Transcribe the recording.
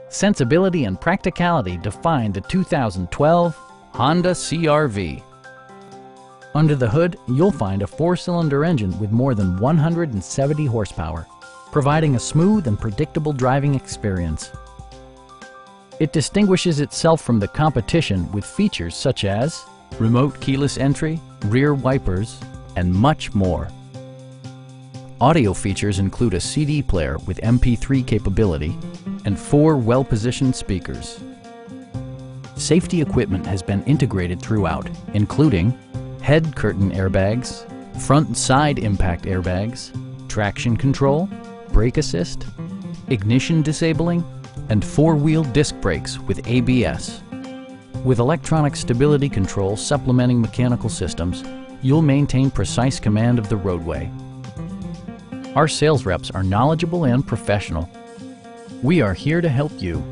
Sensibility and practicality define the 2012 Honda CR-V. Under the hood, you'll find a 4-cylinder engine with more than 170 horsepower, providing a smooth and predictable driving experience. It distinguishes itself from the competition with features such as remote keyless entry, rear wipers, and much more. Audio features include a CD player with MP3 capability and 4 well-positioned speakers. Safety equipment has been integrated throughout, including head curtain airbags, front and side impact airbags, traction control, brake assist, ignition disabling, and 4-wheel disc brakes with ABS. With electronic stability control supplementing mechanical systems, you'll maintain precise command of the roadway. Our sales reps are knowledgeable and professional. We are here to help you.